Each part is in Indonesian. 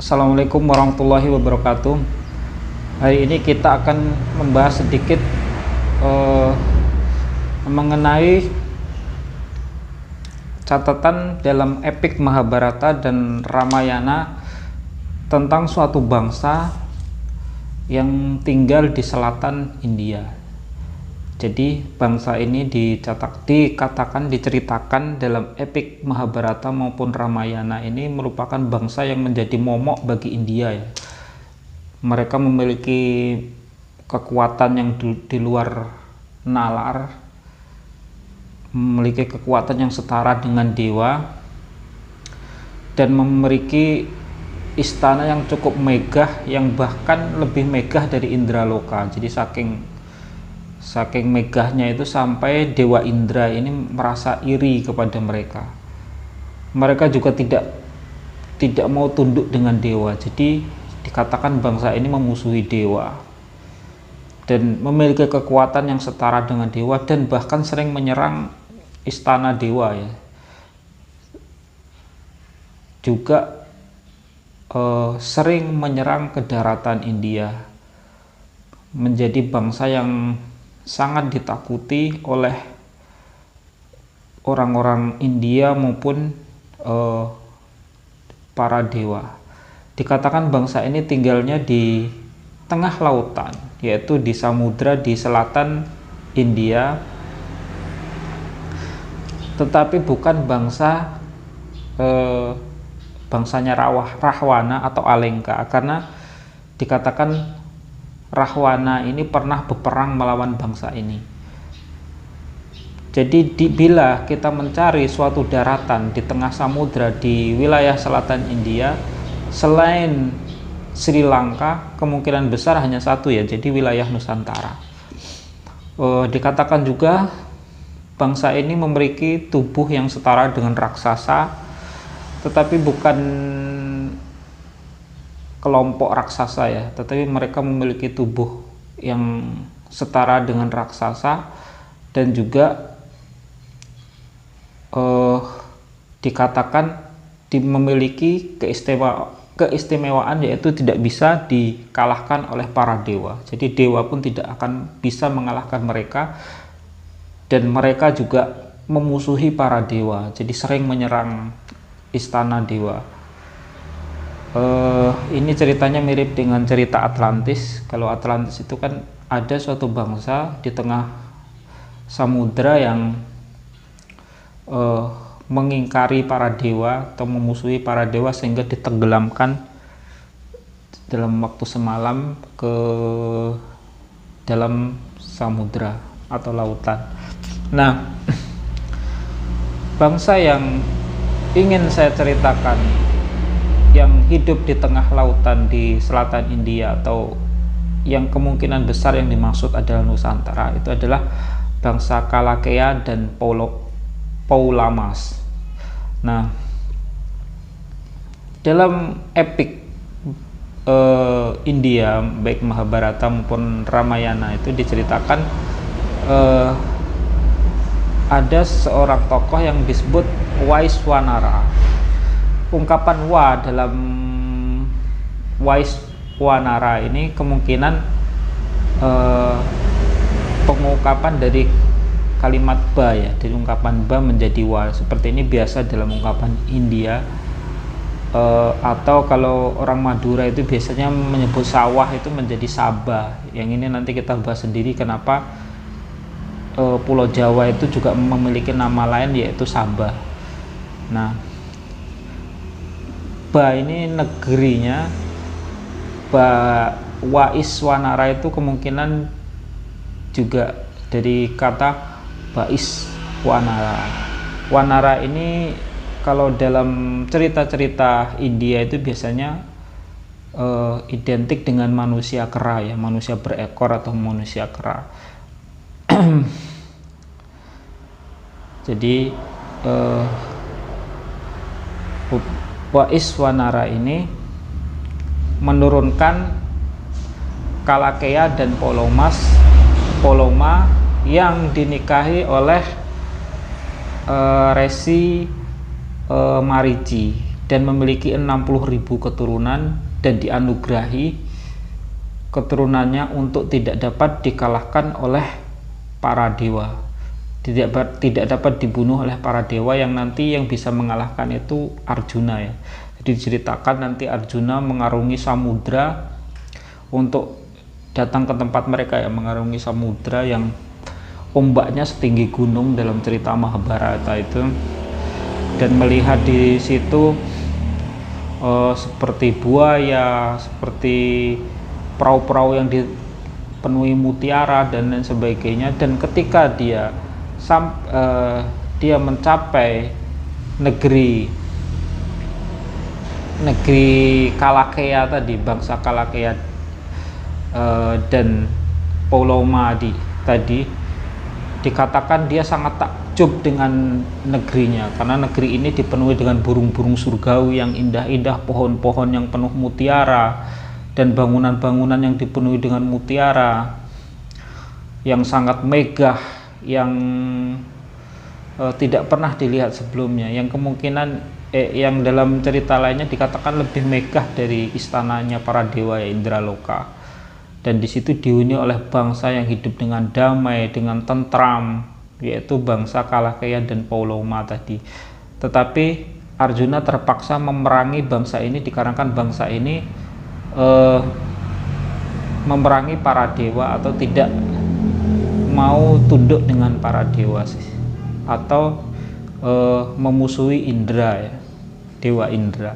Assalamualaikum warahmatullahi wabarakatuh. Hari ini kita akan membahas sedikit mengenai catatan dalam epik Mahabharata dan Ramayana tentang suatu bangsa yang tinggal di selatan India. Jadi bangsa ini diceritakan dalam epik Mahabharata maupun Ramayana ini merupakan bangsa yang menjadi momok bagi India ya. Mereka memiliki kekuatan yang di luar nalar, memiliki kekuatan yang setara dengan dewa, dan memiliki istana yang cukup megah, yang bahkan lebih megah dari Indraloka. Jadi saking megahnya itu sampai Dewa Indra ini merasa iri kepada mereka. Mereka juga tidak mau tunduk dengan dewa. Jadi dikatakan bangsa ini memusuhi dewa dan memiliki kekuatan yang setara dengan dewa, dan bahkan sering menyerang istana dewa ya. Juga sering menyerang ke daratan India. Menjadi bangsa yang sangat ditakuti oleh orang-orang India maupun para dewa. Dikatakan bangsa ini tinggalnya di tengah lautan, yaitu di samudra di selatan India, tetapi bukan bangsanya Rahwana atau Alengka, karena dikatakan Rahwana ini pernah berperang melawan bangsa ini. Jadi bila kita mencari suatu daratan di tengah samudra di wilayah selatan India, selain Sri Lanka, kemungkinan besar hanya satu ya, jadi wilayah Nusantara. Dikatakan juga bangsa ini memiliki tubuh yang setara dengan raksasa, tetapi bukan kelompok raksasa ya, tetapi mereka memiliki tubuh yang setara dengan raksasa, dan juga dikatakan memiliki keistimewaan, yaitu tidak bisa dikalahkan oleh para dewa. Jadi dewa pun tidak akan bisa mengalahkan mereka, dan mereka juga memusuhi para dewa, jadi sering menyerang istana dewa. Ini ceritanya mirip dengan cerita Atlantis. Kalau Atlantis itu kan ada suatu bangsa di tengah samudra yang mengingkari para dewa atau memusuhi para dewa, sehingga ditenggelamkan dalam waktu semalam ke dalam samudra atau lautan. Nah, bangsa yang ingin saya ceritakan yang hidup di tengah lautan di selatan India, atau yang kemungkinan besar yang dimaksud adalah Nusantara, itu adalah bangsa Kalakeya dan Paulamas. Nah, dalam epik India, baik Mahabharata maupun Ramayana, itu diceritakan ada seorang tokoh yang disebut Waiswanara. Ungkapan wa dalam Waiswanara ini kemungkinan pengungkapan dari kalimat ba ya, dari ungkapan ba menjadi wa. Seperti ini biasa dalam ungkapan India, atau kalau orang Madura itu biasanya menyebut sawah itu menjadi sabah. Yang ini nanti kita bahas sendiri kenapa Pulau Jawa itu juga memiliki nama lain, yaitu Sabah. Nah, Ba ini negerinya, Waiswanara itu kemungkinan juga dari kata Baiswanara. Wanara ini kalau dalam cerita-cerita India itu biasanya identik dengan manusia kera ya, manusia berekor atau manusia kera. Jadi Waiswanara ini menurunkan Kalakeya dan Poloma yang dinikahi oleh Resi Marici. dan memiliki 60.000 keturunan dan dianugerahi keturunannya untuk tidak dapat dikalahkan oleh para dewa, tidak dapat dibunuh oleh para dewa, yang nanti yang bisa mengalahkan itu Arjuna ya. Jadi diceritakan nanti Arjuna mengarungi samudra untuk datang ke tempat mereka ya, mengarungi samudra yang ombaknya setinggi gunung dalam cerita Mahabharata itu, dan melihat di situ seperti buaya, seperti perahu-perahu yang dipenuhi mutiara dan lain sebagainya. Dan ketika dia mencapai negeri Kalakea tadi, bangsa Kalakea dan Poloma tadi, dikatakan dia sangat takjub dengan negerinya, karena negeri ini dipenuhi dengan burung-burung surgawi yang indah-indah, pohon-pohon yang penuh mutiara, dan bangunan-bangunan yang dipenuhi dengan mutiara yang sangat megah, yang tidak pernah dilihat sebelumnya, yang kemungkinan yang dalam cerita lainnya dikatakan lebih megah dari istananya para dewa ya, Indraloka. Dan di situ dihuni oleh bangsa yang hidup dengan damai, dengan tentram, yaitu bangsa Kalakea dan Poloma tadi. Tetapi Arjuna terpaksa memerangi bangsa ini dikarenakan bangsa ini memerangi para dewa, atau tidak mau tunduk dengan para dewa sih, atau memusuhi Indra ya, dewa Indra.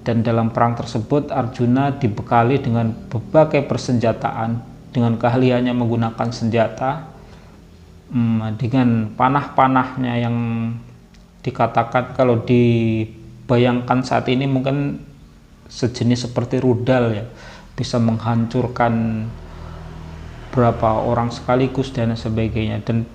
Dan dalam perang tersebut Arjuna dibekali dengan berbagai persenjataan, dengan keahliannya menggunakan senjata, dengan panah-panahnya yang dikatakan kalau dibayangkan saat ini mungkin sejenis seperti rudal ya, bisa menghancurkan berapa orang sekaligus dan sebagainya. Dan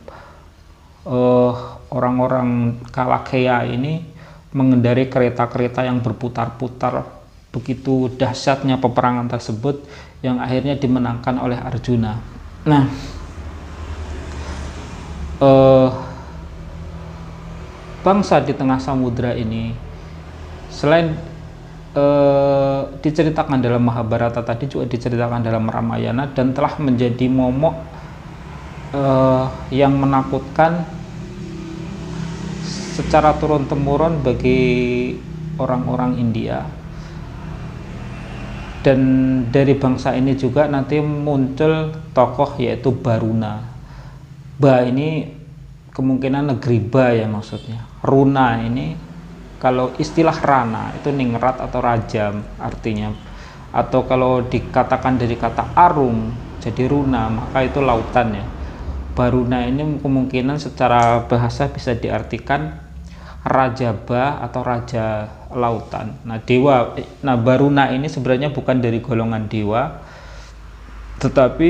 orang-orang Kalakea ini mengendarai kereta-kereta yang berputar-putar. Begitu dahsyatnya peperangan tersebut yang akhirnya dimenangkan oleh Arjuna. Nah, bangsa di tengah samudra ini selain diceritakan dalam Mahabharata tadi, juga diceritakan dalam Ramayana, dan telah menjadi momok yang menakutkan secara turun-temurun bagi orang-orang India. Dan dari bangsa ini juga nanti muncul tokoh yaitu Baruna. Ba ini kemungkinan negeri Ba ya maksudnya. Runa ini kalau istilah Rana itu ningrat atau rajam artinya, atau kalau dikatakan dari kata arung jadi runa maka itu lautan ya. Baruna ini kemungkinan secara bahasa bisa diartikan Raja Ba atau Raja Lautan. Nah, Baruna ini sebenarnya bukan dari golongan dewa, tetapi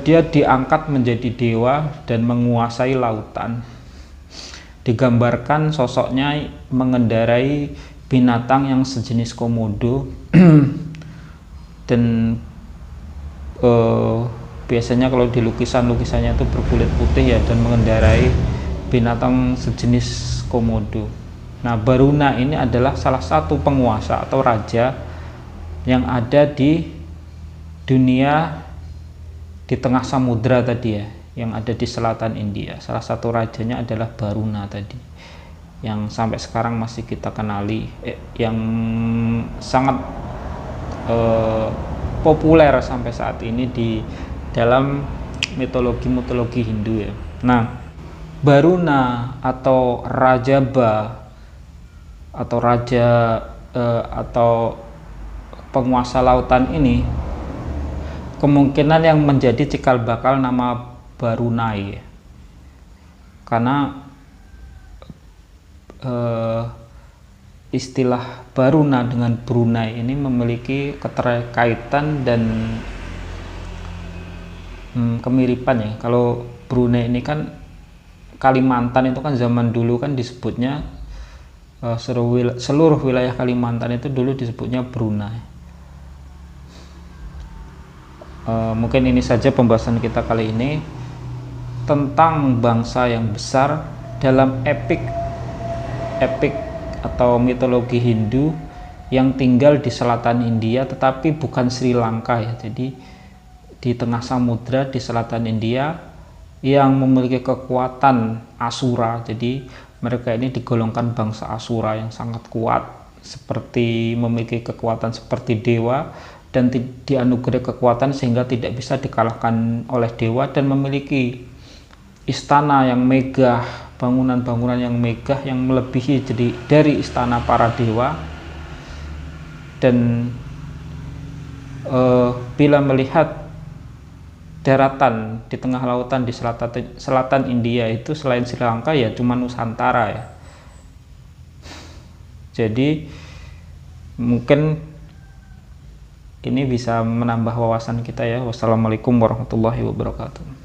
dia diangkat menjadi dewa dan menguasai lautan. Digambarkan sosoknya mengendarai binatang yang sejenis komodo dan biasanya kalau di lukisannya itu berkulit putih ya, dan mengendarai binatang sejenis komodo. Nah, Baruna ini adalah salah satu penguasa atau raja yang ada di dunia di tengah samudra tadi ya, yang ada di selatan India. Salah satu rajanya adalah Baruna tadi, yang sampai sekarang masih kita kenali, yang sangat populer sampai saat ini di dalam mitologi Hindu ya. Nah, Baruna atau Raja Ba atau raja atau penguasa lautan ini kemungkinan yang menjadi cikal bakal nama Barunai, karena istilah Baruna dengan Brunei ini memiliki keterkaitan dan kemiripan ya. Kalau Brunei ini kan Kalimantan itu kan zaman dulu kan disebutnya seluruh wilayah Kalimantan itu dulu disebutnya Brunei. Mungkin ini saja pembahasan kita kali ini tentang bangsa yang besar dalam epik epik atau mitologi Hindu yang tinggal di selatan India, tetapi bukan Sri Lanka ya. Jadi di tengah samudra di selatan India yang memiliki kekuatan Asura. Jadi mereka ini digolongkan bangsa Asura yang sangat kuat, seperti memiliki kekuatan seperti dewa dan dianugerahi kekuatan sehingga tidak bisa dikalahkan oleh dewa, dan memiliki istana yang megah, bangunan-bangunan yang megah yang melebihi dari istana para dewa. Dan bila melihat daratan di tengah lautan di selatan India itu selain Sri Lanka ya cuma Nusantara ya. Jadi mungkin ini bisa menambah wawasan kita ya. Wassalamualaikum warahmatullahi wabarakatuh.